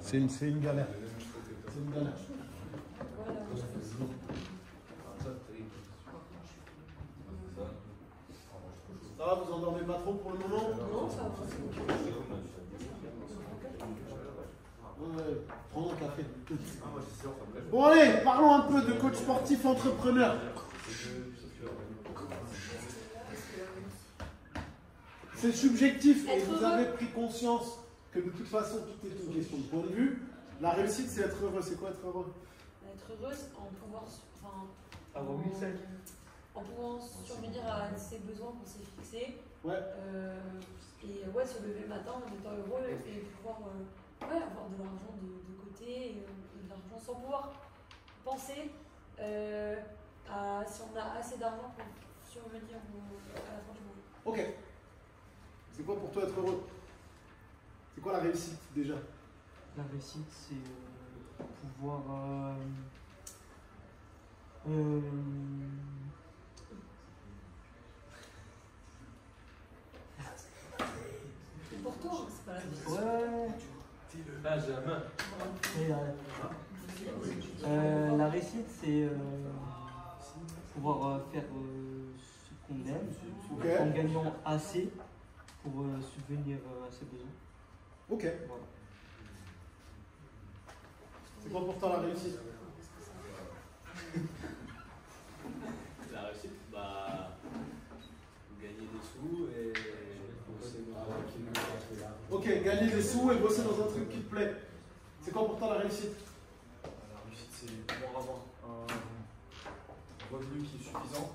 C'est une galère. C'est une galère. Ça va, vous endormez pas trop pour le moment? Non, ça va. Ouais, prends un café. Bon allez, parlons un peu de coach sportif entrepreneur. C'est subjectif et vous avez pris conscience que de toute façon tout est une question de point de vue. La réussite c'est être heureux. C'est quoi être heureux? Être heureuse en pouvant, en pouvant survenir à ses besoins qu'on s'est fixés. Ouais. Et ouais, se lever le matin en étant heureux et pouvoir avoir de l'argent de côté et de l'argent sans pouvoir penser à si on a assez d'argent pour survenir à la fin du mois. Ok. C'est quoi pour toi être heureux? C'est quoi la réussite déjà? La réussite, c'est pouvoir C'est pour toi, c'est pas la réussite. La réussite, c'est pouvoir faire ce qu'on aime en gagnant assez pour subvenir à ses besoins. Ok. Voilà. C'est quoi pour toi la réussite? La réussite, gagner des sous et bosser dans un truc qui me plaît. Ok, gagner des sous et bosser dans un truc qui te plaît. C'est quoi pour toi la réussite? La réussite, c'est pouvoir avoir un revenu qui est suffisant.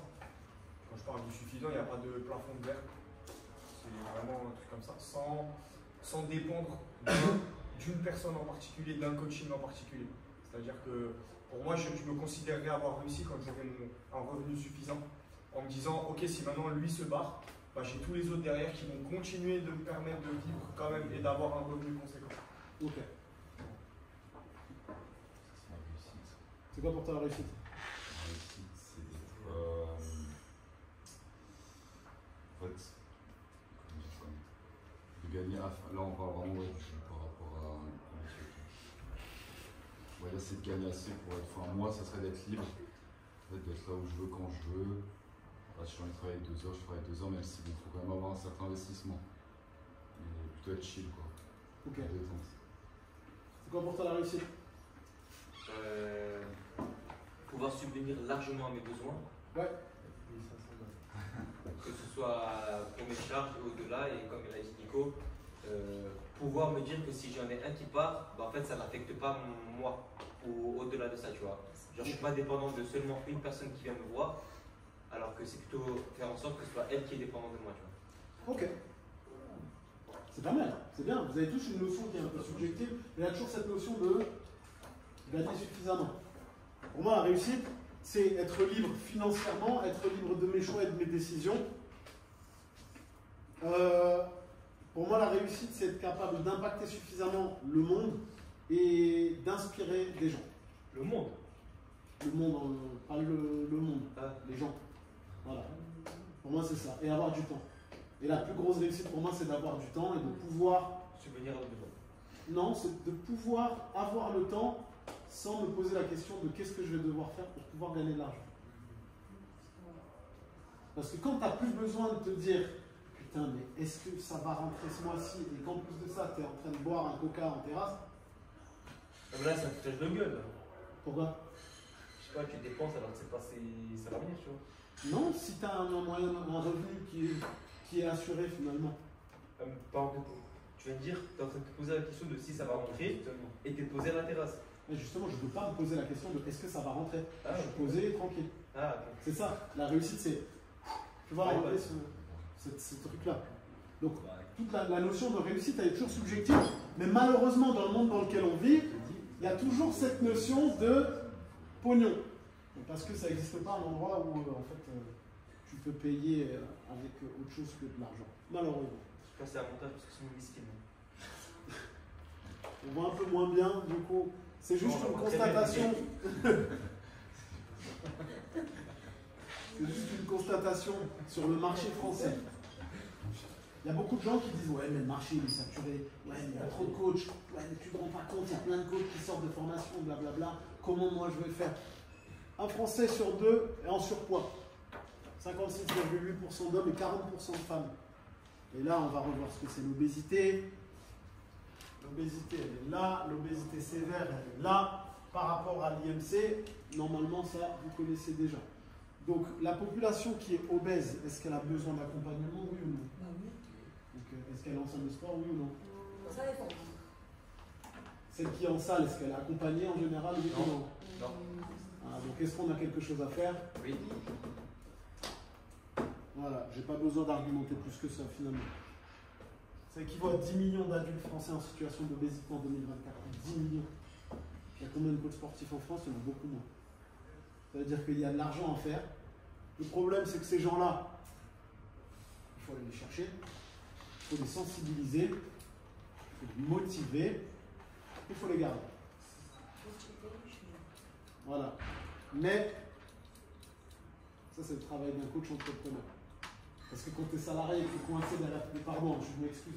Quand je parle de suffisant, il n'y a pas de plafond de verre. C'est vraiment un truc comme ça, sans dépendre d'une personne en particulier, d'un coaching en particulier. C'est-à-dire que pour moi, je me considérerais avoir réussi quand j'aurai un revenu suffisant, en me disant, ok, si maintenant lui se barre, j'ai tous les autres derrière qui vont continuer de me permettre de vivre quand même et d'avoir un revenu conséquent. Ok. C'est quoi pour toi la réussite? La réussite, c'est d'être. En fait, comment dire ça? De gagner. Là, on parle vraiment du jeu par rapport à un monsieur. On va dire, c'est de gagner assez pour être. Enfin, moi, ça serait d'être libre. En fait, d'être là où je veux, quand je veux. Là, si j'ai envie de travailler 2 heures, je travaille 2 heures, même si il faut quand même avoir un certain investissement. Mais plutôt être chill, quoi. Ok. Détente. C'est quoi pour toi la réussite? Pouvoir subvenir largement à mes besoins. Ouais. Que ce soit pour mes charges et au-delà, et comme l'a dit Nico, pouvoir me dire que si j'en ai un qui part, en fait ça n'affecte pas moi ou au-delà de ça, tu vois. Genre, je ne suis pas dépendant de seulement une personne qui vient me voir, alors que c'est plutôt faire en sorte que ce soit elle qui est dépendante de moi, tu vois. Ok. C'est pas mal, c'est bien. Vous avez tous une notion qui est un peu subjective, mais il y a toujours cette notion de gagner suffisamment. Pour moi, la réussite, c'est être libre financièrement, être libre de mes choix et de mes décisions. Pour moi, la réussite, c'est être capable d'impacter suffisamment le monde et d'inspirer des gens. Le monde. Le monde, pas le monde, les gens. Voilà. Pour moi, c'est ça. Et avoir du temps. Et la plus grosse réussite pour moi, c'est d'avoir du temps et de pouvoir... Subvenir à nos besoins. Non, c'est de pouvoir avoir le temps sans me poser la question de qu'est-ce que je vais devoir faire pour pouvoir gagner de l'argent. Parce que quand tu n'as plus besoin de te dire putain, mais est-ce que ça va rentrer ce mois-ci et qu'en plus de ça, tu es en train de boire un coca en terrasse. Mais là, c'est un foutage de gueule. Pourquoi? Je sais pas, tu dépenses alors que c'est pas ça va venir, tu vois. Non, si tu as un revenu qui est assuré finalement. Par exemple, tu viens de dire, tu es en train de te poser la question de si ça va rentrer et tu es posé à la terrasse. Mais justement, je ne peux pas me poser la question de est-ce que ça va rentrer. Ah, je suis posé tranquille. Ah, okay. C'est ça, la réussite, c'est pouvoir enlever ce truc-là. Donc, toute la notion de réussite, elle est toujours subjective, mais malheureusement, dans le monde dans lequel on vit, il y a toujours cette notion de pognon. Parce que ça n'existe pas un endroit où, en fait, tu peux payer avec autre chose que de l'argent. Malheureusement. Je pense que c'est un montage parce que c'est une miskin. On voit un peu moins bien, du coup. C'est juste une constatation. C'est juste une constatation sur le marché français. Il y a beaucoup de gens qui disent ouais mais le marché il est saturé, ouais mais il y a trop de coachs, ouais mais tu te rends pas compte, il y a plein de coachs qui sortent de formation, blablabla, comment moi je vais faire? Un Français sur deux est en surpoids, 56,8% d'hommes et 40% de femmes. Et là on va revoir ce que c'est l'obésité. L'obésité elle est là, l'obésité sévère elle est là. Par rapport à l'IMC, normalement ça vous connaissez déjà. Donc la population qui est obèse, est-ce qu'elle a besoin d'accompagnement, oui ou non? Bah oui. Est-ce qu'elle est en salle de sport, oui ou non? Ça dépend. Celle qui est en salle, est-ce qu'elle est accompagnée en général, oui ou non? Non. Ah, donc est-ce qu'on a quelque chose à faire? Oui. Voilà, j'ai pas besoin d'argumenter plus que ça finalement. Ça équivaut à 10 millions d'adultes français en situation d'obésité en 2024. 10 millions. Il y a combien de coachs sportifs en France? Il y en a beaucoup moins. Ça veut dire qu'il y a de l'argent à faire. Le problème, c'est que ces gens-là, il faut aller les chercher, il faut les sensibiliser, il faut les motiver, il faut les garder. Voilà. Mais, ça c'est le travail d'un coach entrepreneur. Parce que quand tu es salarié et que tu es coincé derrière... Pardon, je m'excuse,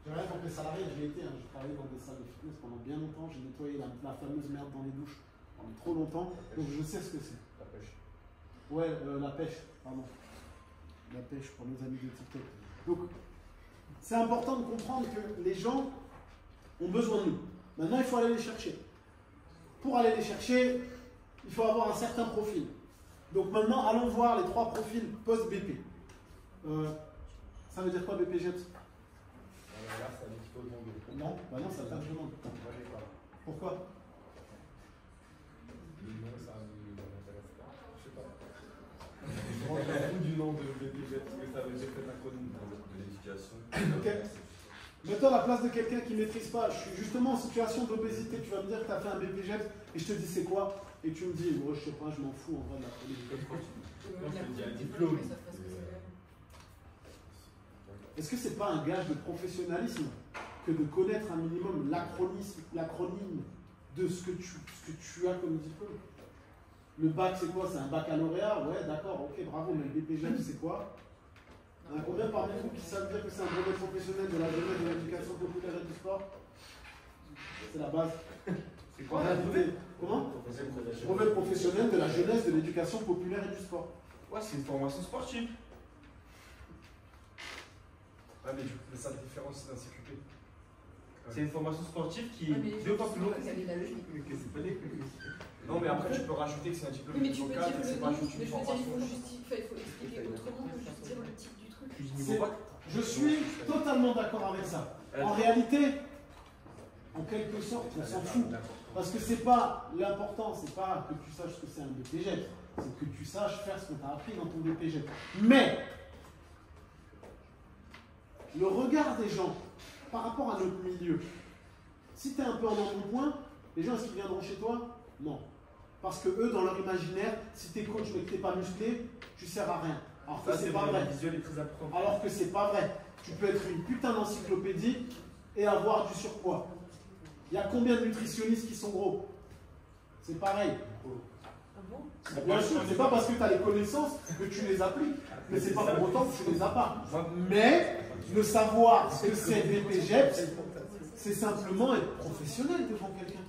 j'ai rien contre les salariés, je l'ai été, j'ai travaillé dans des salles de fitness pendant bien longtemps, j'ai nettoyé la fameuse merde dans les douches pendant trop longtemps, donc je sais ce que c'est. La pêche. Ouais, la pêche, pardon. La pêche pour nos amis de TikTok. Donc, c'est important de comprendre que les gens ont besoin de nous. Maintenant, il faut aller les chercher. Pour aller les chercher, il faut avoir un certain profil. Donc maintenant, allons voir les 3 profils post-BP. Ça veut dire quoi BPGEPS? Là, ça dit qu'il faut demander. Non, bah non, ça t'a demande. Pourquoi? Le nom, ça ne m'intéresse pas. Je sais pas. Je me rends compte du nom de BPG, parce que ça veut dire que c'est un acronyme de l'éducation. Ok. Mets-toi à la place de quelqu'un qui ne maîtrise pas. Je suis justement en situation d'obésité. Tu vas me dire que tu as fait un BPGEPS et je te dis c'est quoi? Et tu me dis, oh, je sais pas, je m'en fous en vrai de la politique. Il y a un diplôme. Est-ce que c'est pas un gage de professionnalisme que de connaître un minimum l'acronyme de ce que tu as comme diplôme? Le bac c'est quoi? C'est un baccalauréat? Ouais d'accord, ok bravo, mais le BPGEPS c'est quoi? Il y en a combien parmi vous qui savent dire que c'est un brevet professionnel de la jeunesse, de l'éducation populaire et du sport? C'est la base. C'est quoi? Comment? Brevet professionnel de la jeunesse, de l'éducation populaire et du sport. Ouais, c'est une formation sportive. Ouais, mais ça différencie d'un CQP. C'est une formation sportive qui est 2 fois plus longue. Non, mais après, tu peux rajouter que c'est un diplôme Oui, mais tu peux dire local, c'est le pas nom, juste mais une je veux dire, il formation. faut justifier, il faut expliquer autrement que juste dire le titre du truc. Je suis totalement d'accord avec ça. En réalité, en quelque sorte, on s'en fout. Parce que c'est pas l'important, c'est pas que tu saches ce que c'est un BPGEPS, c'est que tu saches faire ce que tu as appris dans ton BPGEPS. Mais le regard des gens par rapport à notre milieu, si tu es un peu en embonpoint, les gens est-ce qu'ils viendront chez toi? Non. Parce que eux, dans leur imaginaire, si tu es coach mais que tu n'es pas musclé, tu sers à rien. Alors que c'est pas vrai. Alors que c'est pas vrai. Tu peux être une putain d'encyclopédie et avoir du surpoids. Il y a combien de nutritionnistes qui sont gros? C'est pareil. Ah bon? Bien sûr, c'est pas parce que tu as les connaissances que tu les appliques, mais c'est pas pour autant que tu les as pas. Mais le savoir ce que c'est BPGEPS, c'est simplement être professionnel devant quelqu'un.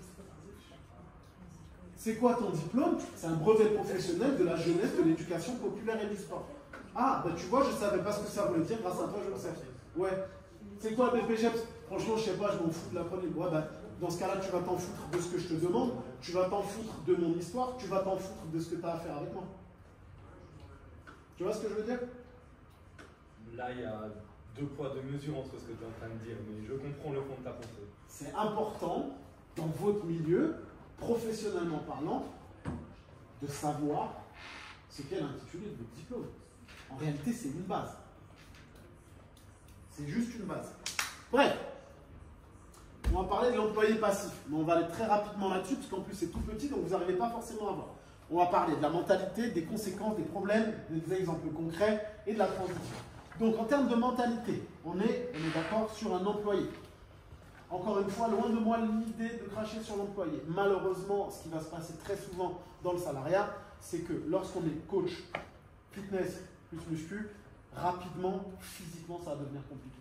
C'est quoi ton diplôme? C'est un brevet professionnel de la jeunesse, de l'éducation populaire et du sport. Ah, ben tu vois, je ne savais pas ce que ça voulait dire, grâce à toi, je le sais. Ouais. C'est quoi BPGEPS? Franchement, je sais pas, je m'en fous de l'acronyme. Ouais, ben, dans ce cas-là, tu vas t'en foutre de ce que je te demande, tu vas t'en foutre de mon histoire, tu vas t'en foutre de ce que tu as à faire avec moi. Tu vois ce que je veux dire? Là, il y a 2 poids, 2 mesures entre ce que tu es en train de dire, mais je comprends le fond de ta pensée. C'est important, dans votre milieu, professionnellement parlant, de savoir ce qu'est l'intitulé de votre diplôme. En réalité, c'est une base. C'est juste une base. Bref, on va parler de l'employé passif, mais on va aller très rapidement là-dessus, parce qu'en plus c'est tout petit, donc vous n'arrivez pas forcément à voir. On va parler de la mentalité, des conséquences, des problèmes, des exemples concrets et de la transition. Donc en termes de mentalité, on est d'accord sur un employé. Encore une fois, loin de moi l'idée de cracher sur l'employé. Malheureusement, ce qui va se passer très souvent dans le salariat, c'est que lorsqu'on est coach fitness plus muscu, rapidement, physiquement, ça va devenir compliqué.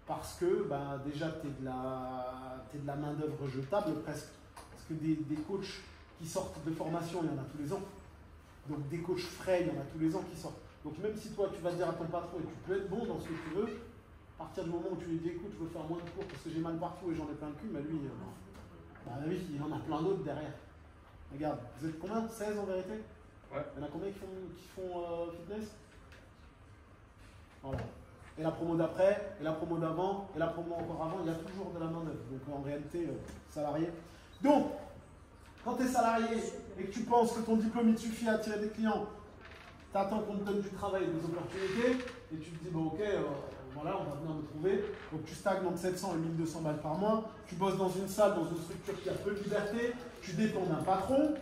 Parce que bah, déjà, tu es de la main-d'œuvre jetable presque. Parce que des coachs qui sortent de formation, il y en a tous les ans. Donc des coachs frais, il y en a tous les ans qui sortent. Donc même si toi, tu vas dire à ton patron, et tu peux être bon dans ce que tu veux, à partir du moment où tu lui dis, écoute, je veux faire moins de cours parce que j'ai mal partout et j'en ai plein le cul, mais lui, bah oui, il en a plein d'autres derrière. Regarde, vous êtes combien? 16 en vérité? Ouais. Il y en a combien qui font fitness? Voilà. Et la promo d'après, et la promo d'avant, et la promo encore avant, il y a toujours de la main-d'œuvre. Donc en réalité, salarié. Donc, quand tu es salarié et que tu penses que ton diplôme il suffit à attirer des clients, tu attends qu'on te donne du travail, des opportunités, et tu te dis, bon, ok, voilà, on va venir me trouver. Donc tu stagnes entre 700 et 1200 balles par mois, tu bosses dans une salle, dans une structure qui a peu de liberté, tu dépends d'un patron,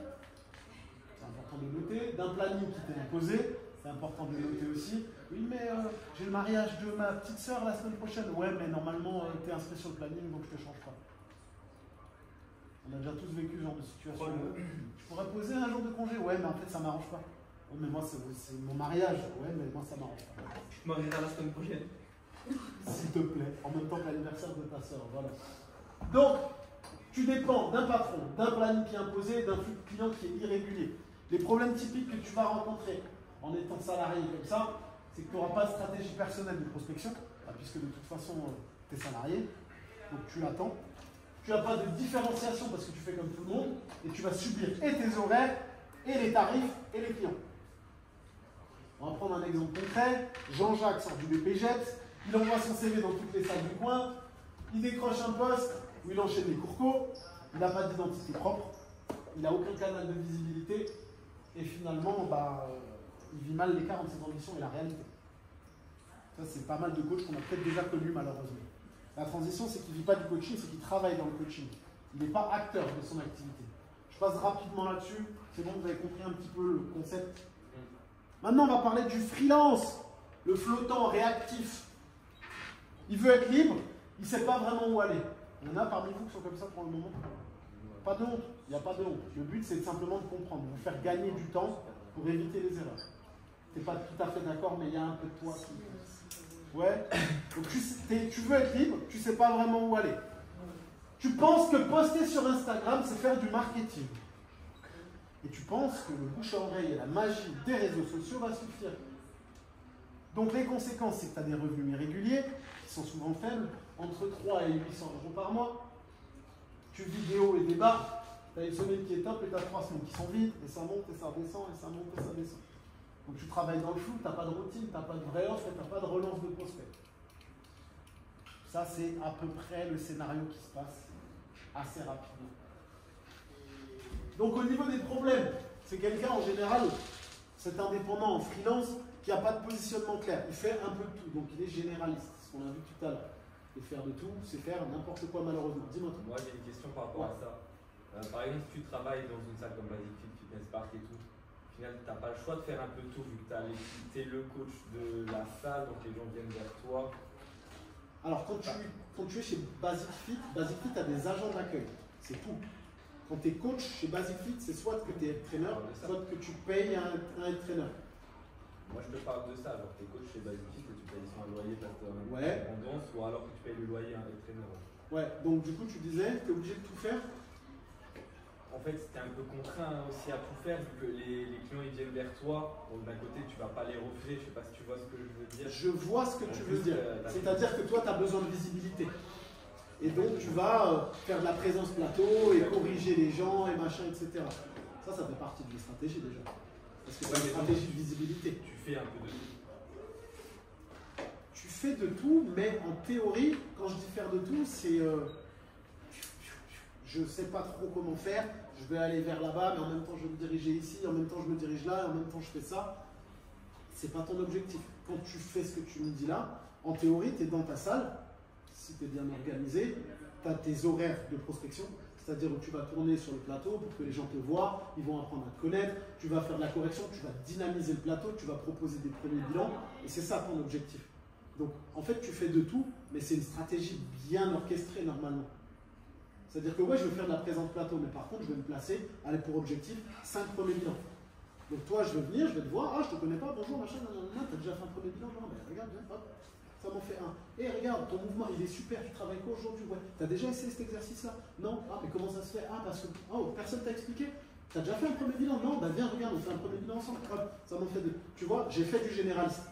c'est important de noter, d'un planning qui t'est imposé, c'est important de le noter aussi. Oui, mais j'ai le mariage de ma petite soeur la semaine prochaine. Ouais, mais normalement, tu es inscrit sur le planning, donc je ne te change pas. On a déjà tous vécu ce genre de situation. Je pourrais poser un jour de congé. Ouais, mais en fait, ça ne m'arrange pas. Ouais, mais moi, c'est mon mariage. Ouais, mais moi, ça ne m'arrange pas. Je te marierai la semaine prochaine. S'il te plaît, en même temps que l'anniversaire de ta soeur. Voilà. Donc, tu dépends d'un patron, d'un planning qui est imposé, d'un flux de clients qui est irrégulier. Les problèmes typiques que tu vas rencontrer en étant salarié comme ça, c'est que tu n'auras pas de stratégie personnelle de prospection, puisque de toute façon, tu es salarié, donc tu l'attends. Tu n'as pas de différenciation parce que tu fais comme tout le monde, et tu vas subir et tes horaires, et les tarifs, et les clients. On va prendre un exemple concret. Jean-Jacques sort du BPGEPS, il envoie son CV dans toutes les salles du coin, il décroche un poste où il enchaîne les cours, il n'a pas d'identité propre, il n'a aucun canal de visibilité, et finalement, il vit mal l'écart entre ses ambitions et la réalité. Ça, c'est pas mal de coachs qu'on a peut-être déjà connus, malheureusement. La transition, c'est qu'il ne vit pas du coaching, c'est qu'il travaille dans le coaching. Il n'est pas acteur de son activité. Je passe rapidement là-dessus. C'est bon, vous avez compris un petit peu le concept. Maintenant, on va parler du freelance, le flottant réactif. Il veut être libre, il ne sait pas vraiment où aller. Il y en a parmi vous qui sont comme ça pour le moment. Pas de honte, il n'y a pas de honte. Le but, c'est simplement de comprendre, de vous faire gagner du temps pour éviter les erreurs. Tu n'es pas tout à fait d'accord, mais il y a un peu de toi qui... Ouais. Donc tu veux être libre, tu ne sais pas vraiment où aller. Tu penses que poster sur Instagram, c'est faire du marketing. Et tu penses que le bouche à oreille et la magie des réseaux sociaux va suffire. Donc les conséquences, c'est que tu as des revenus irréguliers, qui sont souvent faibles, entre 3 et 800 € par mois. Tu vis des hauts et des bas, tu as une semaine qui est top et tu as 3 semaines qui sont vides, et ça monte et ça redescend, et ça monte et ça descend. Donc tu travailles dans le flou, tu n'as pas de routine, tu n'as pas de vraie offre et tu n'as pas de relance de prospect. Ça, c'est à peu près le scénario qui se passe assez rapidement. Donc au niveau des problèmes, c'est quelqu'un en général, cet indépendant en freelance, qui n'a pas de positionnement clair. Il fait un peu de tout, donc il est généraliste, ce qu'on a vu tout à l'heure. Et faire de tout, c'est faire n'importe quoi malheureusement. Dis-moi tout. Moi j'ai une question par rapport à ça. Par exemple, si tu travailles dans une salle comme Basic Fit, Fitness Park et tout, au final tu n'as pas le choix de faire un peu tout vu que tu es le coach de la salle, donc les gens viennent vers toi. Alors quand tu es chez Basic Fit tu as des agents d'accueil, c'est tout. Quand tu es coach chez Basic Fit, c'est soit que tu es trainer, soit que tu payes un trainer. Moi je te parle de ça, genre tu es coach chez Basic Fit et tu payes un loyer parce que tu as ouais. dépendance, ou alors que tu payes le loyer à un trainer. Ouais, donc du coup tu disais, tu es obligé de tout faire. En fait, c'était un peu contraint aussi à tout faire, vu que les clients ils viennent vers toi. Donc d'un côté, tu vas pas les refuser, je sais pas si tu vois ce que je veux dire. Je vois ce que tu veux dire. C'est-à-dire que toi, tu as besoin de visibilité. Et donc, tu vas faire de la présence plateau et corriger les gens et machin, etc. Ça fait partie de la stratégie déjà. Parce que c'est une stratégie de visibilité. Tu fais un peu de tout. Tu fais de tout, mais en théorie, quand je dis faire de tout, c'est... je ne sais pas trop comment faire, je vais aller vers là-bas, mais en même temps je vais me diriger ici, en même temps je me dirige là, et en même temps je fais ça. C'est pas ton objectif. Quand tu fais ce que tu me dis là, en théorie, tu es dans ta salle, si tu es bien organisé, tu as tes horaires de prospection, c'est-à-dire où tu vas tourner sur le plateau pour que les gens te voient, ils vont apprendre à te connaître, tu vas faire de la correction, tu vas dynamiser le plateau, tu vas proposer des premiers bilans, et c'est ça ton objectif. Donc en fait, tu fais de tout, mais c'est une stratégie bien orchestrée normalement. C'est-à-dire que ouais, je vais faire de la présence plateau, mais par contre, je vais me placer avec pour objectif 5 premiers bilans. Donc toi, je vais venir, je vais te voir, ah, je te connais pas, bonjour, machin, t'as déjà fait un premier bilan, non, mais regarde, viens, hop, ça m'en fait un. Et regarde, ton mouvement, il est super, tu travailles quoi aujourd'hui? Ouais, t'as déjà essayé cet exercice-là? Non? Ah, mais comment ça se fait? Ah, parce que, oh, personne t'a expliqué? T'as déjà fait un premier bilan? Non? Bah viens, regarde, on fait un premier bilan ensemble, hop, ça m'en fait deux. Tu vois, j'ai fait du généraliste.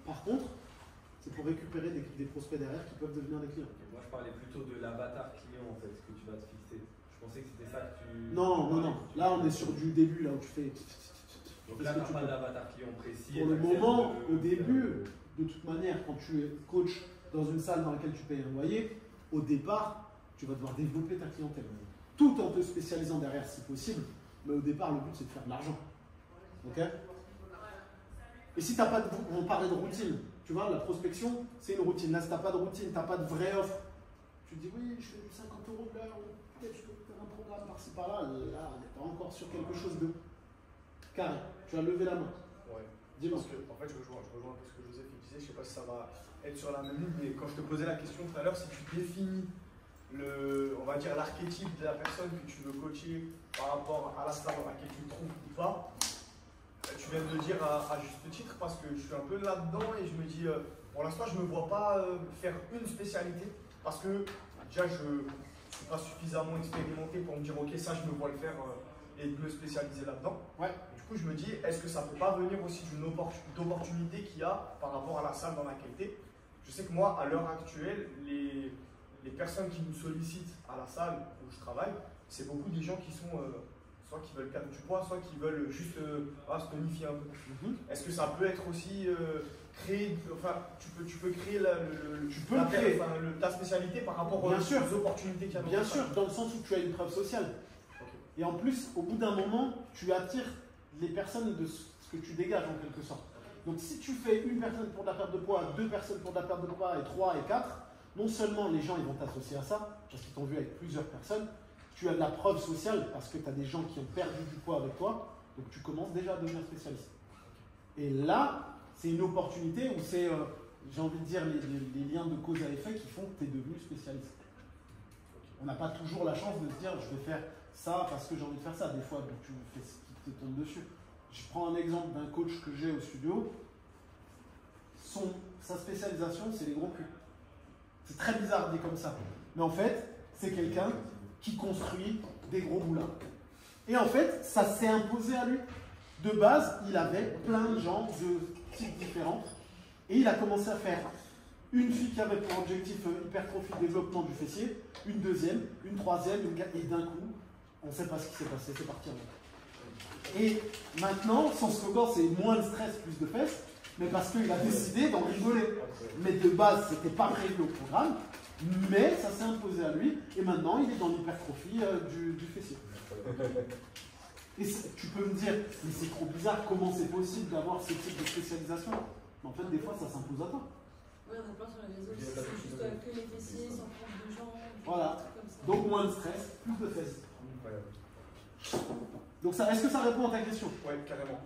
Par contre, c'est pour récupérer des prospects derrière qui peuvent devenir des clients. Moi, je parlais plutôt de l'avatar client, en fait, que tu vas te fixer. Je pensais que c'était ça que tu... Non, non, non. Là, on est sur du début, là où tu fais... Donc là, tu n'as pas d'avatar client précis. Pour le moment, au début, de toute manière, quand tu es coach dans une salle dans laquelle tu payes un loyer, au départ, tu vas devoir développer ta clientèle. Tout en te spécialisant derrière si possible, mais au départ, le but, c'est de faire de l'argent. Ok? Et si tu n'as pas de... On parlait de routine. Tu vois, la prospection, c'est une routine. Là, si tu n'as pas de routine, tu n'as pas de vraie offre, tu te dis, oui, je fais 50 € de l'heure, peut-être je peux faire un programme par-ci par-là. Là, on n'est pas encore sur quelque chose de carré. Tu as levé la main. Ouais. Dis-moi. Parce que, en fait, je rejoins un peu ce que Joseph disait. Je ne sais pas si ça va être sur la même ligne, mais quand je te posais la question tout à l'heure, si tu définis on va dire l'archétype de la personne que tu veux coacher par rapport à la salle dans laquelle tu te trouves ou pas, tu viens de le dire à juste titre parce que je suis un peu là-dedans et je me dis, pour l'instant, je ne me vois pas faire une spécialité parce que déjà, je ne suis pas suffisamment expérimenté pour me dire, ok, ça, je me vois le faire et de me spécialiser là-dedans. Ouais. Du coup, je me dis, est-ce que ça ne peut pas venir aussi d'une opportunité qu'il y a par rapport à la salle dans laquelle tu es? Je sais que moi, à l'heure actuelle, les personnes qui nous sollicitent à la salle où je travaille, c'est beaucoup des gens qui sont soit qui veulent perdre du poids, soit qui veulent juste se tonifier un peu. Est-ce que ça peut être aussi créer, enfin, tu peux créer ta spécialité par rapport aux opportunités qu'il y a dans Bien sûr, dans le sens où tu as une preuve sociale. Okay. Et en plus, au bout d'un moment, tu attires les personnes de ce que tu dégages en quelque sorte. Donc si tu fais une personne pour de la perte de poids, 2 personnes pour de la perte de poids et 3 et 4, non seulement les gens ils vont t'associer à ça, parce qu'ils t'ont vu avec plusieurs personnes, tu as de la preuve sociale parce que tu as des gens qui ont perdu du poids avec toi, donc tu commences déjà à devenir spécialiste. Et là, c'est une opportunité où c'est, j'ai envie de dire, les liens de cause à effet qui font que tu es devenu spécialiste. On n'a pas toujours la chance de se dire je vais faire ça parce que j'ai envie de faire ça. Des fois, tu fais ce qui te tombe dessus. Je prends un exemple d'un coach que j'ai au studio. Sa spécialisation, c'est les gros culs. C'est très bizarre dit comme ça. Mais en fait, c'est quelqu'un qui construit des gros moulins. Et en fait, ça s'est imposé à lui. De base, il avait plein de gens de types différents. Et il a commencé à faire une fille qui avait pour objectif hypertrophie, développement du fessier, une deuxième, une troisième, et d'un coup, on ne sait pas ce qui s'est passé, c'est parti en même. Et maintenant, son slogan, c'est moins de stress, plus de fesses, mais parce qu'il a décidé d'en rigoler. Mais de base, ce n'était pas prévu au programme, mais ça s'est imposé à lui, et maintenant, il est dans l'hypertrophie du fessier. Et tu peux me dire, mais c'est trop bizarre, comment c'est possible d'avoir ce type de spécialisation? Mais en fait, des fois, ça s'impose à toi. Oui, on a plein sur les réseaux, c'est juste que les fessiers, sans prendre de gens, voilà. Comme ça. Donc moins de stress, plus de fesses. Donc est-ce que ça répond à ta question? Oui, carrément.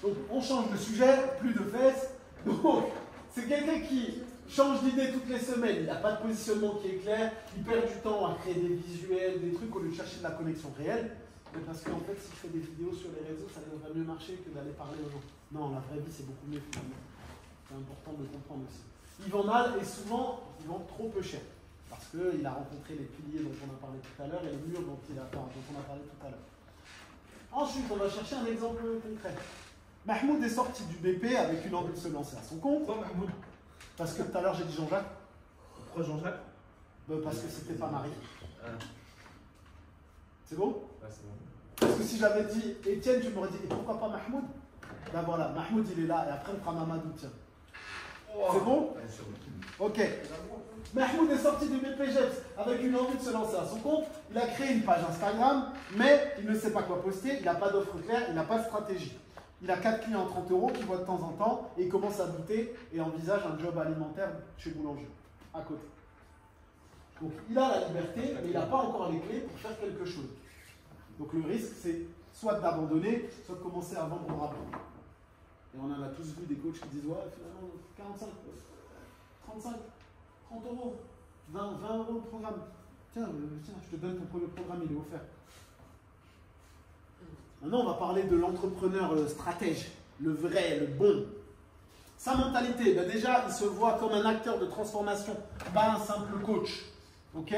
Donc on change de sujet, plus de fesses. Donc c'est quelqu'un qui change d'idée toutes les semaines, il n'a pas de positionnement qui est clair, il perd du temps à créer des visuels, des trucs au lieu de chercher de la connexion réelle. Mais parce qu'en fait, s'il fait des vidéos sur les réseaux, ça va mieux marcher que d'aller parler aux gens. Non, la vraie vie, c'est beaucoup mieux finalement. C'est important de comprendre aussi. Ils vendent mal et souvent, ils vendent trop peu cher. Parce qu'il a rencontré les piliers dont on a parlé tout à l'heure et les murs dont on a parlé tout à l'heure. Ensuite, on va chercher un exemple concret. Mahmoud est sorti du BP avec une envie de se lancer à son compte. Pourquoi Mahmoud? Parce que tout à l'heure, j'ai dit Jean-Jacques. Pourquoi Jean-Jacques? Parce que c'était pas Marie. Ah. C'est bon? Ah, c'est bon. Parce que si j'avais dit Étienne, tu m'aurais dit et pourquoi pas Mahmoud? Ben voilà, Mahmoud il est là et après on fera Mamadou, tiens. Oh. C'est bon? Ouais, c'est bon. Ok. Mahmoud est sorti du BPGEPS avec une envie de se lancer à son compte. Il a créé une page Instagram, mais il ne sait pas quoi poster, il n'a pas d'offre claire, il n'a pas de stratégie. Il a 4 clients à 30 € qu'il voit de temps en temps et il commence à douter et envisage un job alimentaire chez Boulanger, à côté. Donc il a la liberté, mais il n'a pas encore les clés pour faire quelque chose. Donc le risque, c'est soit d'abandonner, soit de commencer à vendre rapidement. Et on en a tous vu des coachs qui disent ouais, finalement, 45, 35, 30 €, 20 € le programme. Tiens, je te donne ton premier programme, il est offert. Maintenant, on va parler de l'entrepreneur stratège, le vrai, le bon. Sa mentalité, ben déjà, il se voit comme un acteur de transformation, pas un simple coach. Ok?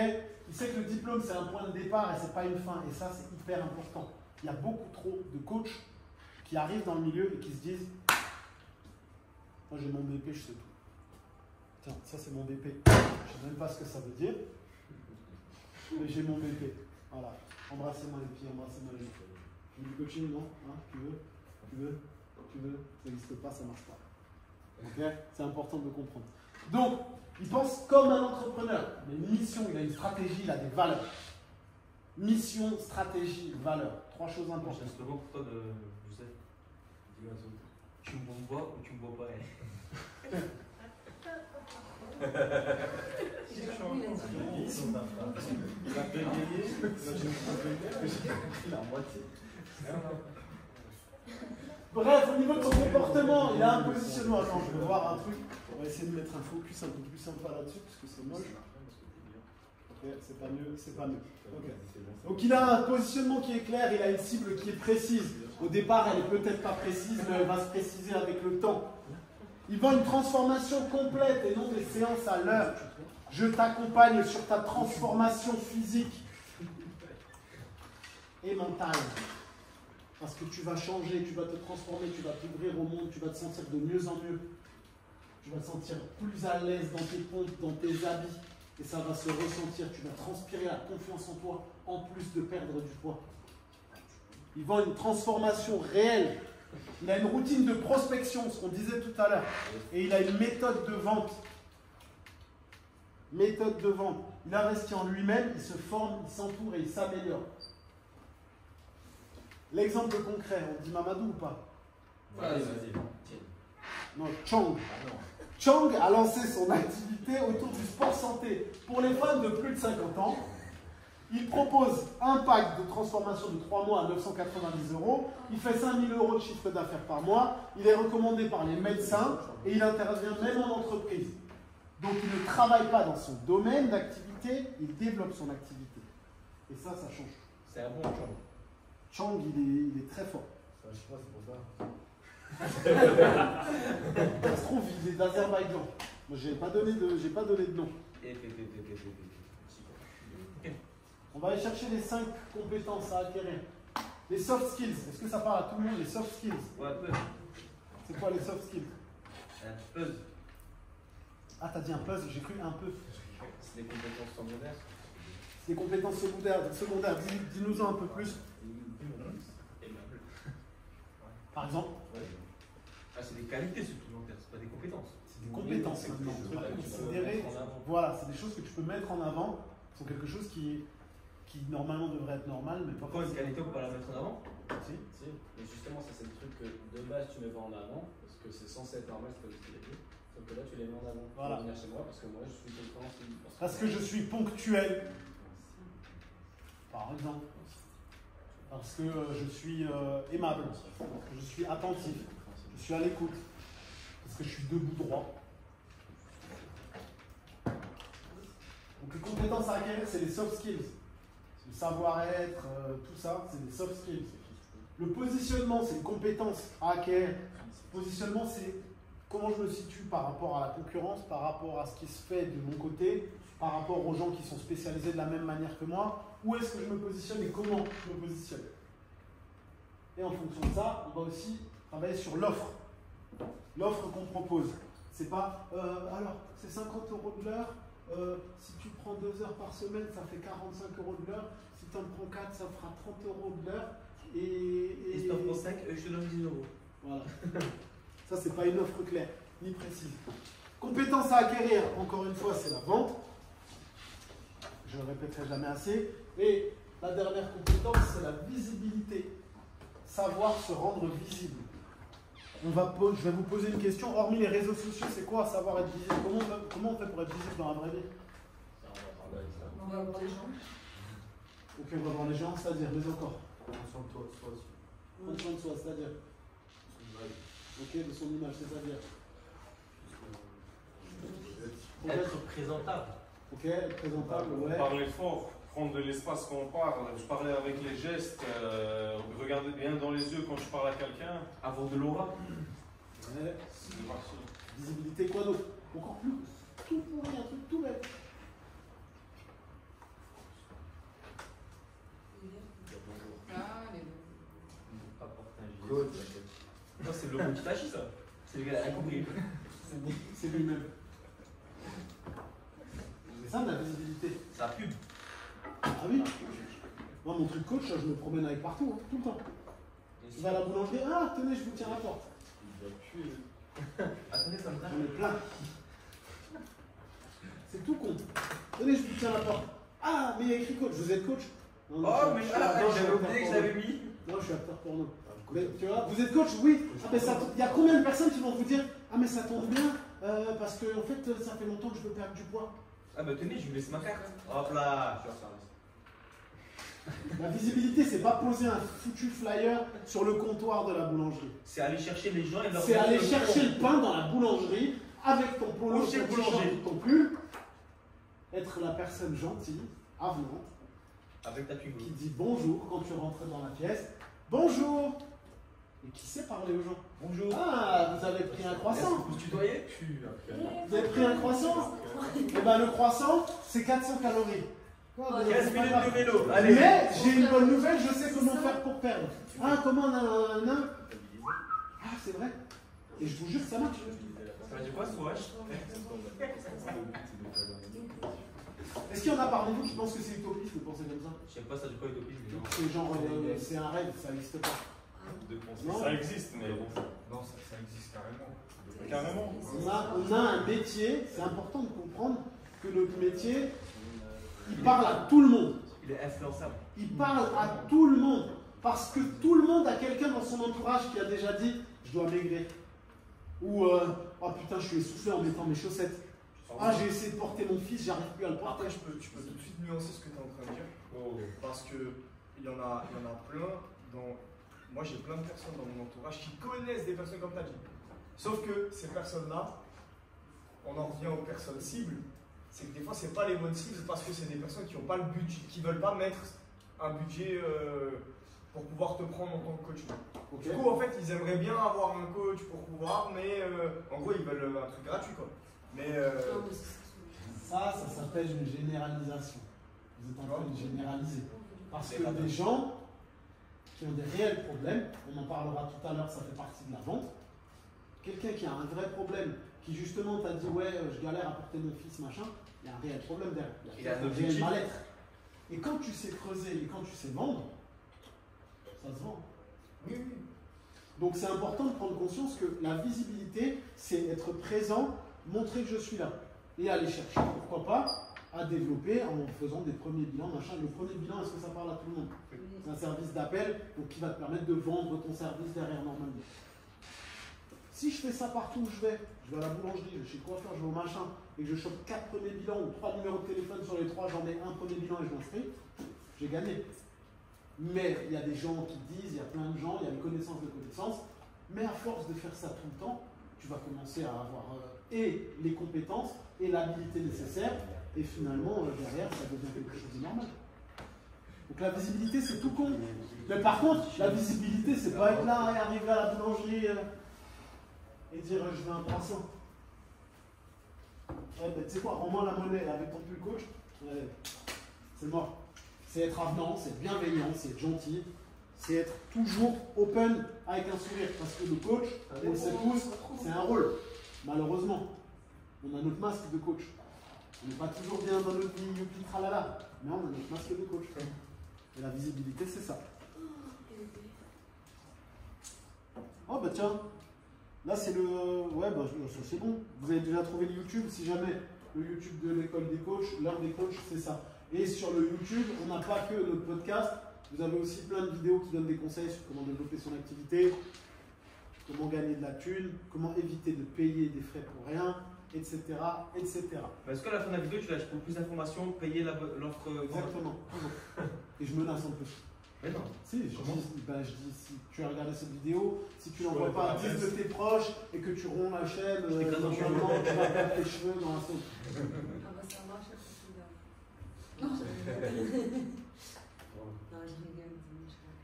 Il sait que le diplôme, c'est un point de départ et ce n'est pas une fin. Et ça, c'est hyper important. Il y a beaucoup trop de coachs qui arrivent dans le milieu et qui se disent « Moi, j'ai mon BP, je sais tout. Tiens, ça, c'est mon BP. Je ne sais même pas ce que ça veut dire, mais j'ai mon BP. Voilà. Embrassez-moi les pieds, embrassez-moi les pieds. Du coaching, non? Hein? Tu veux? Ça n'existe pas, ça ne marche pas. Ok? C'est important de le comprendre. Donc, il pense comme un entrepreneur. Il a une mission, il a une stratégie, il a des valeurs. Mission, stratégie, valeurs. Trois choses importantes. J'ai un slogan pour toi de Youssef. Dis-moi ça. Tu me vois ou tu me vois pas? Bref, au niveau de son comportement, il a un positionnement. Attends, je vais voir un truc. On va essayer de mettre un focus un peu plus sympa là-dessus, parce que c'est moche. Ok, c'est pas mieux, c'est pas mieux. Okay. Donc il a un positionnement qui est clair, il a une cible qui est précise. Au départ, elle est peut-être pas précise, mais elle va se préciser avec le temps. Il vend une transformation complète et non des séances à l'heure. Je t'accompagne sur ta transformation physique et mentale. Parce que tu vas changer, tu vas te transformer, tu vas t'ouvrir au monde, tu vas te sentir de mieux en mieux. Tu vas te sentir plus à l'aise dans tes pompes, dans tes habits. Et ça va se ressentir. Tu vas transpirer la confiance en toi, en plus de perdre du poids. Il vend une transformation réelle. Il a une routine de prospection, ce qu'on disait tout à l'heure. Et il a une méthode de vente. Méthode de vente. Il investit en lui-même, il se forme, il s'entoure et il s'améliore. L'exemple concret, on dit Mamadou ou pas? Vas-y. Non, Chang. Chang a lancé son activité autour du sport santé. Pour les femmes de plus de 50 ans, il propose un pack de transformation de 3 mois à 990 €. Il fait 5 000 € de chiffre d'affaires par mois. Il est recommandé par les médecins et il intervient même en entreprise. Donc il ne travaille pas dans son domaine d'activité, il développe son activité. Et ça change. C'est un bon Chang. Chang, il est très fort. Je sais pas, c'est pour ça. Ça se trouve, il est d'Azerbaïdjan. Moi, j'ai pas donné de nom. On va aller chercher les 5 compétences à acquérir. Les soft skills. Est-ce que ça parle à tout le monde, les soft skills? Ouais, peu. C'est quoi les soft skills? Un peu. Ah, t'as dit un puzzle, j'ai cru un peu. C'est des compétences secondaires. C'est des compétences secondaires. Dis-nous-en un peu plus. Par exemple? Ah, c'est des qualités supplémentaires, c'est pas des compétences. C'est des compétences maintenant. Voilà, c'est des choses que tu peux mettre en avant. C'est quelque chose qui normalement devrait être normal, mais pas. Pourquoi une qualité, on peut pas la mettre en avant? Si, mais justement, ça c'est le truc que de base tu mets pas en avant, parce que c'est censé être normal, c'est pas juste les deux. Sauf que là tu les mets en avant. Voilà. Tu vas venir chez moi parce que moi je suis tout le temps. Parce que je suis ponctuel. Par exemple. Parce que je suis aimable. Parce que je suis attentif. Je suis à l'écoute. Parce que je suis debout droit. Donc les compétences à acquérir, c'est les soft skills. Le savoir-être, tout ça, c'est des soft skills. Le positionnement, c'est une compétence à acquérir. Le positionnement, c'est comment je me situe par rapport à la concurrence, par rapport à ce qui se fait de mon côté, par rapport aux gens qui sont spécialisés de la même manière que moi. Où est-ce que je me positionne et comment je me positionne. Et en fonction de ça, on va aussi travailler sur l'offre. L'offre qu'on propose. C'est pas, alors, c'est 50 € de l'heure. Si tu prends 2 heures par semaine, ça fait 45 € de l'heure. Si tu en prends 4, ça fera 30 € de l'heure. Et si tu en prends 5, je te donne 10 €. Voilà. Ça, c'est pas une offre claire, ni précise. Compétence à acquérir, encore une fois, c'est la vente. Je ne le répéterai jamais assez. Et la dernière compétence, c'est la visibilité. Savoir se rendre visible. Je vais vous poser une question. Hormis les réseaux sociaux, c'est quoi savoir être visible? Comment on fait pour être visible dans la vraie vie? On va voir les gens. Ok, on va voir les gens, c'est-à-dire, mais encore. Prends soin de toi aussi. Prendre soin de soi, c'est-à-dire. Ok, de son image, c'est-à-dire. Être présentable. Ok, présentable, ouais. Parler fort, prendre de l'espace quand on parle. Je parlais avec les gestes, regarder bien dans les yeux quand je parle à quelqu'un. Avoir de l'aura. Ouais. C'est parti. Visibilité, quoi d'autre? Encore plus. Tout pourri, un truc tout bête. Coach. Non, c'est le logo qui tâche ça. C'est le gars, il a compris. C'est lui-même. C'est ça la visibilité. C'est la pub. Ah oui. Moi, mon truc coach, je me promène avec partout, hein, tout le temps. Je vais à la boulangerie, ah, tenez, je vous tiens la porte. Attendez, ça me J'en ai plein. C'est tout con. Tenez, je vous tiens la porte. Ah, mais il y a écrit coach. Vous êtes coach? Non, non, oh, je mais suis ah, acteur j'avais oublié que je l'avais porno. mis. Non, je suis acteur porno. Mais, tu vois, vous êtes coach? Oui. Ah, mais il y a combien de personnes qui vont vous dire, ah, mais ça tombe bien, parce que, en fait, ça fait longtemps que je veux perdre du poids. Ah, bah tenez, je vous laisse ma carte. Hop là. La visibilité, c'est pas poser un foutu flyer sur le comptoir de la boulangerie. C'est aller chercher les gens et leur C'est aller dire chercher le pain dans la boulangerie avec ton polo, Ou chez le ton t-shirt boulanger. ou ton pull. Être la personne gentille, avenante, avec ta pub. qui dit bonjour quand tu rentres dans la pièce. Bonjour! Et qui sait parler aux gens? Bonjour. Ah, vous avez pris un croissant? Vous tutoyez? Vous avez pris un croissant? Eh ben le croissant, c'est 400 calories. Quoi, 15 minutes de vélo. Allez. Mais j'ai une bonne nouvelle, je sais comment faire pour perdre. Ah, comment un Ah, c'est vrai. Et je vous jure que ça marche. Ça va dire quoi, ce wesh? Est-ce qu'il y en a parmi vous qui pensent que c'est utopiste de penser comme ça? Je sais pas, ça dit quoi utopiste, mais non. C'est genre, c'est un rêve, ça n'existe pas. Non. Ça existe, mais Non, ça existe carrément. carrément. On a un métier, c'est important de comprendre que le métier, il parle à tout le monde. Il est influençable. Il parle à tout le monde. Parce que tout le monde a quelqu'un dans son entourage qui a déjà dit je dois maigrir. Ou oh putain, je suis essoufflé en mettant mes chaussettes. Ah, j'ai essayé de porter mon fils, j'arrive plus à le porter. Après, tu peux tout de suite nuancer ce que tu es en train de dire. Parce qu'il y en a plein dans. Moi, j'ai plein de personnes dans mon entourage qui connaissent des personnes comme tu as dit. Sauf que ces personnes-là, on en revient aux personnes cibles, c'est que des fois, ce n'est pas les bonnes cibles parce que c'est des personnes qui n'ont pas le budget, qui ne veulent pas mettre un budget pour pouvoir te prendre en tant que coach. Okay. Du coup, en fait, ils aimeraient bien avoir un coach pour pouvoir, mais en gros, ils veulent un truc gratuit, quoi. Mais ça s'appelle une généralisation. Vous êtes en train de généraliser. Parce que des gens qui ont des réels problèmes, on en parlera tout à l'heure, ça fait partie de la vente. Quelqu'un qui a un vrai problème, qui justement t'a dit ouais, je galère à porter mon fils, machin, il y a un réel problème derrière. Il y a un réel mal-être. Et quand tu sais creuser et quand tu sais vendre, ça se vend. oui. Donc c'est important de prendre conscience que la visibilité, c'est être présent, montrer que je suis là. Et aller chercher, pourquoi pas, à développer en faisant des premiers bilans, machin. Le premier bilan, est-ce que ça parle à tout le monde? C'est un service d'appel, donc qui va te permettre de vendre ton service derrière normalement. Si je fais ça partout où je vais à la boulangerie, je vais chez le coiffeur, je vais au machin, et que je chope 4 premiers bilans ou 3 numéros de téléphone sur les 3, j'en ai un premier bilan et je m'inscris, j'ai gagné. Mais il y a des gens qui disent, il y a plein de gens, il y a des connaissances de connaissances, mais à force de faire ça tout le temps, tu vas commencer à avoir et les compétences et l'habilité nécessaire, et finalement, derrière, ça devient quelque chose de normal. Donc la visibilité, c'est tout con. Mais par contre, la visibilité, c'est pas être là et arriver à la boulangerie et dire je veux un croissant. Ouais, ben, tu sais quoi, rends-moi la monnaie avec ton pull coach, c'est mort. C'est être avenant, c'est être bienveillant, c'est être gentil, c'est être toujours open avec un sourire. Parce que le coach, on le sait tous, c'est un rôle. Malheureusement, on a notre masque de coach. On n'est pas toujours bien dans notre ligne youpi tralala, mais on a notre masque de coach. Et la visibilité, c'est ça. Oh bah tiens, là c'est le... Ouais bah c'est bon. Vous avez déjà trouvé le YouTube. Si jamais le YouTube de l'école des coachs, l'heure des coachs, c'est ça. Et sur le YouTube, on n'a pas que notre podcast. Vous avez aussi plein de vidéos qui donnent des conseils sur comment développer son activité, comment gagner de la thune, comment éviter de payer des frais pour rien, etc. etc. Mais est-ce qu'à la fin de la vidéo, tu lâches pour plus d'informations, payer l'offre? Exactement, toujours. Et je menace en plus. Mais non. Si, je dis, si tu as regardé cette vidéo, si tu n'envoies pas à 10 de tes proches et que tu romps la chaîne, normalement tu vas perdre tes cheveux dans la sauce. Ah bah ça marche. Non, je rigole.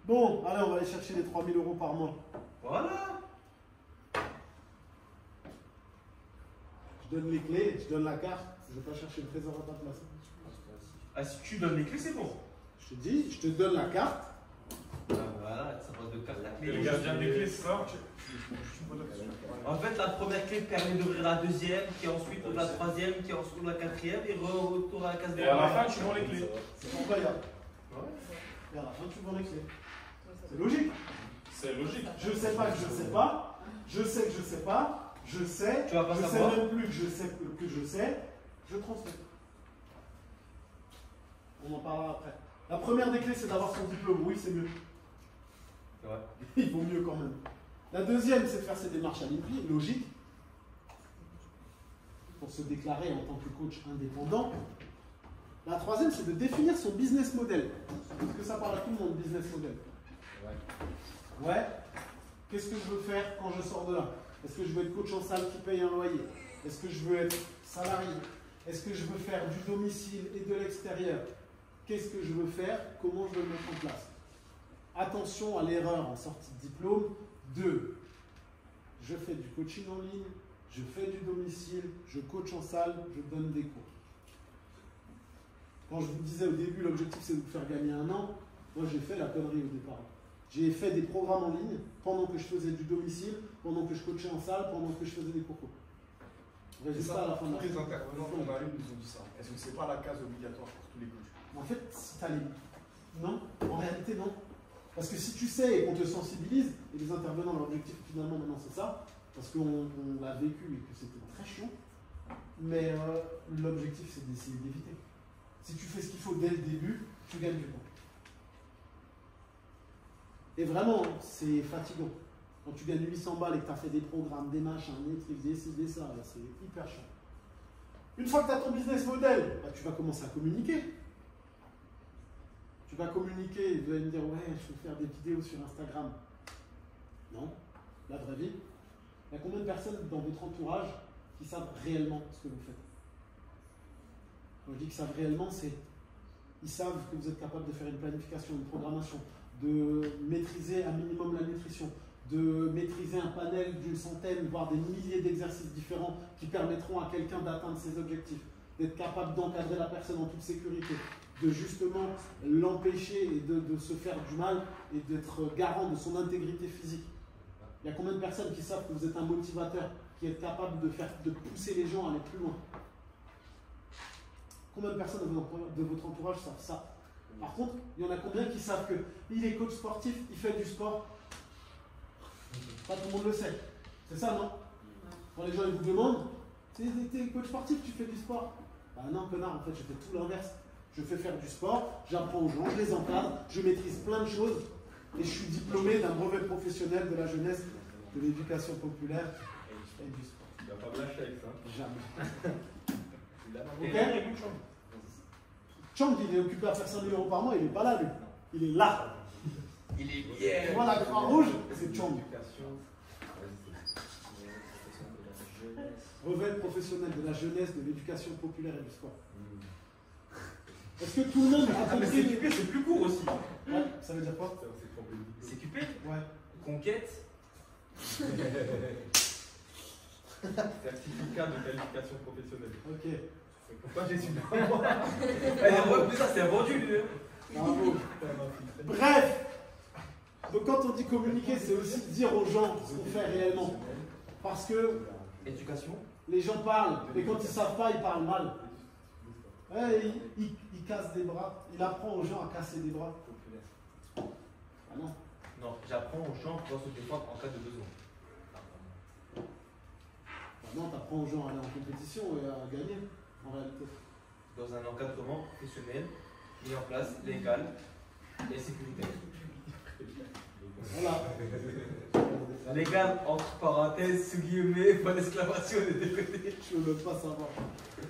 Bon, allez, on va aller chercher les 3 000 € par mois. Voilà. Je donne les clés, je donne la carte. Je ne vais pas chercher le trésor à ta place. Ah, si tu donnes les clés, c'est bon. Je te dis, je te donne la carte. Ah, voilà, ça passe de carte la Le clé. gardien des clés, c'est ça. En fait, la première clé permet d'ouvrir la deuxième, qui ensuite ouvre la troisième, qui ensuite ouvre la quatrième, et retourne à la case de Et à la fin, tu vends les clés. C'est pourquoi il y a. Et à la fin, tu vends les clés. C'est logique. C'est logique. Je sais pas que je sais pas. Je sais que je sais pas. Je sais. Tu vas pas je savoir. sais même plus que je sais que je sais. Je transmets. On en parlera après. La première des clés, c'est d'avoir son diplôme. Oui, c'est mieux. Ouais. Il vaut mieux quand même. La deuxième, c'est de faire ses démarches à l'INPI, logique, pour se déclarer en tant que coach indépendant. La troisième, c'est de définir son business model. Est-ce que ça parle à tout le monde, business model? Ouais. Qu'est-ce que je veux faire quand je sors de là? Est-ce que je veux être coach en salle qui paye un loyer? Est-ce que je veux être salarié? Est-ce que je veux faire du domicile et de l'extérieur? Qu'est-ce que je veux faire? Comment je veux le mettre en place? Attention à l'erreur en sortie de diplôme. 2. Je fais du coaching en ligne, je fais du domicile, je coach en salle, je donne des cours. Quand je vous disais au début, l'objectif c'est de vous faire gagner 1 an, moi j'ai fait la connerie au départ. J'ai fait des programmes en ligne pendant que je faisais du domicile, pendant que je coachais en salle, pendant que je faisais des cours. Résultat à la fin de la Tous les intervenants qu'on a eu nous ont dit ça. Est-ce que c'est pas la case obligatoire pour tous les coachs? En fait, si tu as les... Non, en réalité non. Parce que si tu sais et qu'on te sensibilise, et les intervenants, leur objectif finalement maintenant c'est ça, parce qu'on l'a vécu et que c'était très chiant, mais l'objectif c'est d'essayer d'éviter. Si tu fais ce qu'il faut dès le début, tu gagnes du temps. Et vraiment, c'est fatigant. Quand tu gagnes 800 balles et que tu as fait des programmes, des machins, des trucs, des ci, des ça, c'est hyper chiant. Une fois que tu as ton business model, bah, tu vas commencer à communiquer. Tu vas communiquer, tu vas me dire ouais, je veux faire des vidéos sur Instagram. Non, la vraie vie. Il y a combien de personnes dans votre entourage qui savent réellement ce que vous faites? Quand je dis qu'ils savent réellement, c'est ils savent que vous êtes capable de faire une planification, une programmation, de maîtriser un minimum la nutrition, de maîtriser un panel d'une centaine, voire des milliers d'exercices différents qui permettront à quelqu'un d'atteindre ses objectifs, d'être capable d'encadrer la personne en toute sécurité, de justement l'empêcher et de se faire du mal et d'être garant de son intégrité physique. Il y a combien de personnes qui savent que vous êtes un motivateur, qui est capable de pousser les gens à aller plus loin? Combien de personnes de votre entourage savent ça? Par contre, il y en a combien qui savent qu'il est coach sportif, il fait du sport? Pas tout le monde le sait. C'est ça, non? Quand les gens ils vous demandent, t'es coach sportif, tu fais du sport? Bah non, connard, en fait, je fais tout l'inverse. Je fais faire du sport, j'apprends aux gens, je les encadre, je maîtrise plein de choses et je suis diplômé d'un brevet professionnel de la jeunesse, de l'éducation populaire et du sport. Tu vas pas me lâcher avec ça. Jamais. Ok. Chang, il est occupé à faire 5 000 € par mois, il n'est pas là, lui. Il est là. Il est bien. Tu vois la croix rouge, c'est Chang. Brevet professionnel de la jeunesse, de l'éducation populaire et du sport. Est-ce que tout le monde a mais compris? CQP, c'est plus court aussi. Ouais, ça veut dire quoi? CQP. Ouais. Conquête. Certificat de qualification professionnelle. Ok. Pourquoi j'ai su Mais ça, c'est vendu, lui. Bravo. Bref, donc quand on dit communiquer, c'est aussi dire aux gens ce qu'on fait réellement. Parce que Éducation. les gens parlent, et quand ils ne savent pas, ils parlent mal. Ouais, il casse des bras, il apprend aux gens à casser des bras. Ah non. Non, j'apprends aux gens comment se défendre en cas de besoin. Ah non, tu apprends aux gens à aller en compétition et à gagner, en réalité. Dans un encadrement professionnel, mis en place, légal et sécuritaire. Voilà. Légal, entre parenthèses, sous guillemets, pas d'exclamation des deux côtés. Je ne veux pas savoir.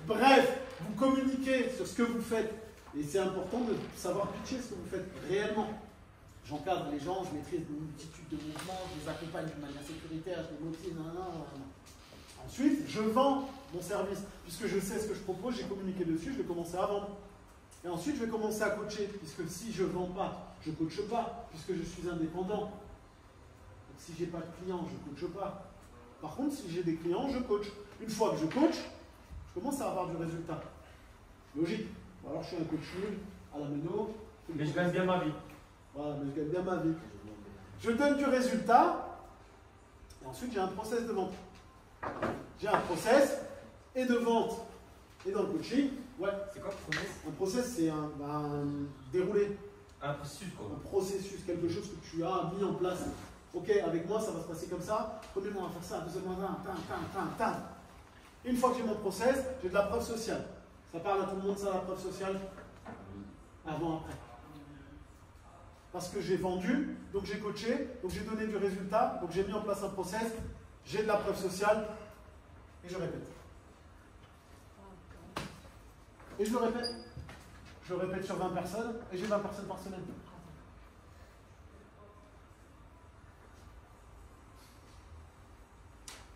Bref, vous communiquez sur ce que vous faites. Et c'est important de savoir pitcher ce que vous faites réellement. J'encadre les gens, je maîtrise une multitude de mouvements, je les accompagne d'une manière sécuritaire, je les motive, Ensuite, je vends mon service. Puisque je sais ce que je propose, j'ai communiqué dessus, je vais commencer à vendre. Et ensuite, je vais commencer à coacher, puisque si je ne vends pas, je ne coache pas, puisque je suis indépendant. Donc, si je n'ai pas de clients, je ne coache pas. Par contre, si j'ai des clients, je coach. Une fois que je coach, je commence à avoir du résultat. Logique. Ou alors, je suis un coach nul, à la méno. Mais je gagne bien ma vie. Voilà, mais je gagne bien ma vie. Je donne du résultat, et ensuite, j'ai un process de vente. J'ai un process et de vente. Et dans le coaching, ouais. C'est quoi le process? Un process, c'est un déroulé. Un processus, quoi. Un processus, quelque chose que tu as mis en place. Ok, avec moi, ça va se passer comme ça. Premier mois, on va faire ça. Deuxième mois, tam. Une fois que j'ai mon process, j'ai de la preuve sociale. Ça parle à tout le monde, ça, la preuve sociale? Avant, après. Parce que j'ai vendu, donc j'ai coaché, donc j'ai donné du résultat, donc j'ai mis en place un process, j'ai de la preuve sociale, et je répète. Et je le répète. Je le répète sur 20 personnes, et j'ai 20 personnes par semaine.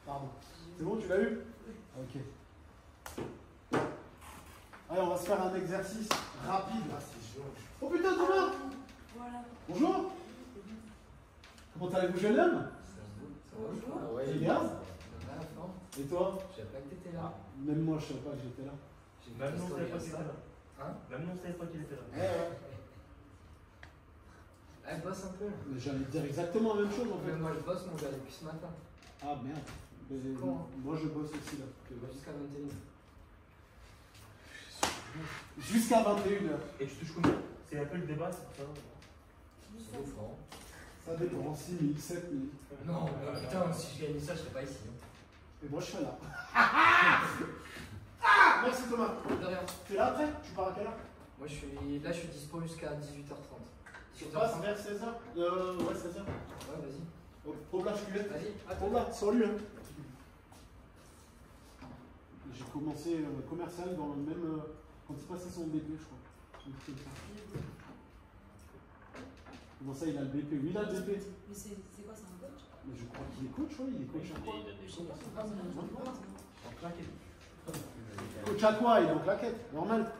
Pardon. C'est bon, tu l'as eu? Ok. Allez, on va se faire un exercice rapide. Oh putain, Thomas! Voilà. Bonjour! Comment allez-vous, jeune homme? Bonjour. C'est bien? Et toi? Je savais pas que t'étais là. Même moi, je savais pas que j'étais là. Même nous, on savait pas qu'il était là. Hein? Même nous, on savait pas qu'il était là. Elle bosse un peu. Mais j'allais te dire exactement la même chose en fait. Mais moi je bosse, mon gars, depuis ce matin. Ah merde. Mais Quand? moi je bosse aussi là. Jusqu'à 21h. Jusqu'à 21h. Et tu touches combien? C'est un peu le débat, c'est pour ça. Ça dépend. Ça dépend, 6 000, 7 000. Non, mais putain, si je gagnais ça, je serais pas ici. Et moi je serai là. Merci Thomas. De rien. Tu es là après? Tu pars à quelle heure? Moi je suis dispo jusqu'à 18h30. Tu passes vers 16h? Ouais, 16h. Ouais, vas-y. Au plat, je suis Vas-y, à Au plat, salut. Hein. J'ai commencé commercial dans le même. Quand il passait son BP, je crois. Comment ça, il a le BP? Oui, il a le BP. Mais c'est quoi, c'est un coach? Mais je crois qu'il est coach, oui, il est coach à quoi? Coach à quoi? Il est en claquette, normal.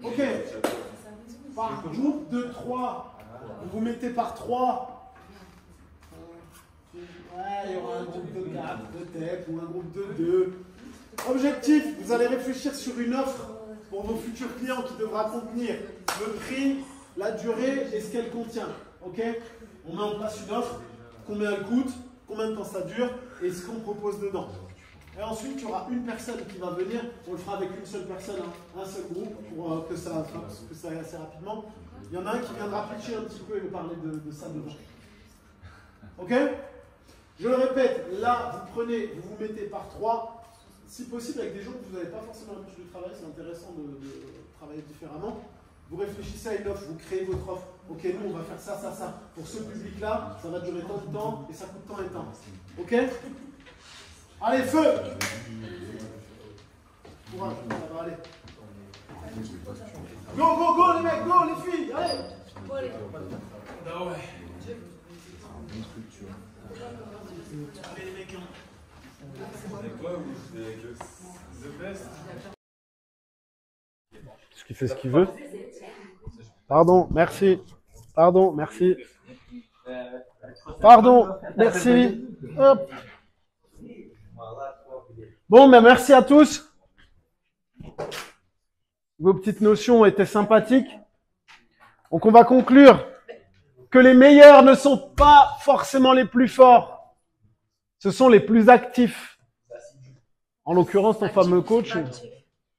Ok. Par groupe de 3. Vous vous mettez par 3. Ouais, il y aura un groupe de 4 peut-être, ou un groupe de 2. Objectif, vous allez réfléchir sur une offre pour vos futurs clients qui devra contenir le prix, la durée et ce qu'elle contient. Ok? On met en place une offre, combien elle coûte, combien de temps ça dure et ce qu'on propose dedans. Et ensuite, il y aura une personne qui va venir, on le fera avec une seule personne, hein, un seul groupe, pour que ça aille assez rapidement. Il y en a un qui viendra pitcher un petit peu et parler de ça dedans. Ok? Je le répète, là, vous vous mettez par 3, si possible avec des gens que vous n'avez pas forcément l'habitude de travailler, c'est intéressant de travailler différemment. Vous réfléchissez à une offre, vous créez votre offre. Ok, nous, on va faire ça, ça, ça. Pour ce public-là, ça va durer tant de temps et ça coûte tant et tant. Ok? Allez, feu! Courage, ça va aller. Go, go, go, les mecs, go, les filles, allez! Bon, allez. Ah ouais. Allez, les mecs, C'est quoi ou c'est The Best? ce qu'il fait ce qu'il veut. Pardon, merci. Pardon, merci. Pardon, merci. Hop. Bon, mais merci à tous. Vos petites notions étaient sympathiques. Donc, on va conclure que les meilleurs ne sont pas forcément les plus forts. Ce sont les plus actifs. En l'occurrence, ton fameux coach.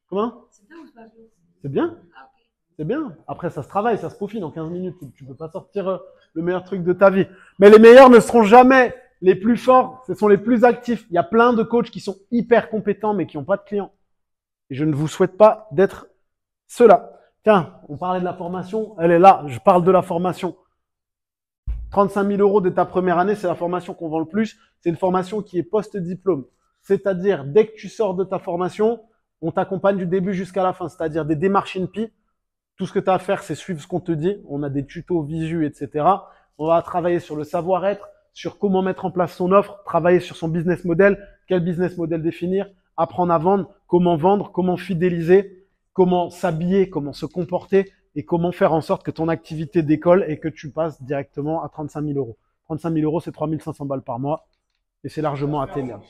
Comment? C'est bien ou c'est pas bien? C'est bien? Ah, ok. C'est bien. Après, ça se travaille, ça se peaufine en 15 minutes. Tu peux pas sortir le meilleur truc de ta vie. Mais les meilleurs ne seront jamais les plus forts. Ce sont les plus actifs. Il y a plein de coachs qui sont hyper compétents, mais qui n'ont pas de clients. Et je ne vous souhaite pas d'être ceux-là. Tiens, on parlait de la formation. Elle est là. Je parle de la formation. 35 000 € de ta première année, c'est la formation qu'on vend le plus. C'est une formation qui est post-diplôme. C'est-à-dire, dès que tu sors de ta formation, on t'accompagne du début jusqu'à la fin. C'est-à-dire des démarches INPI. Tout ce que tu as à faire, c'est suivre ce qu'on te dit. On a des tutos visu, etc. On va travailler sur le savoir-être, sur comment mettre en place son offre, travailler sur son business model, quel business model définir, apprendre à vendre, comment fidéliser, comment s'habiller, comment se comporter et comment faire en sorte que ton activité décolle et que tu passes directement à 35 000 euros. 35 000 euros, c'est 3 500 balles par mois et c'est largement atteignable.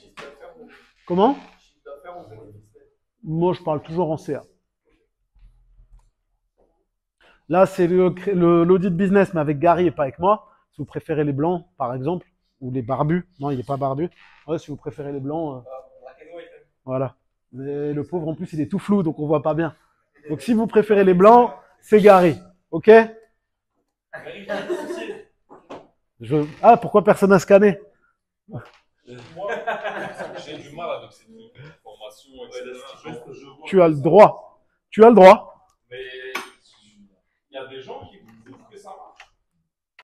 Comment? Moi, je parle toujours en CA. Là, c'est l'audit business, mais avec Gary et pas avec moi. Si vous préférez les blancs, par exemple, ou les barbus. Non, il n'est pas barbu. Ouais, si vous préférez les blancs, voilà. Mais le pauvre, en plus, il est tout flou, donc on voit pas bien. Donc, si vous préférez les blancs, c'est Gary. OK? Ah, pourquoi personne n'a scanné? Moi, j'ai du mal avec cette information, etc. Tu as le droit. Tu as le droit. Mais il y a des gens qui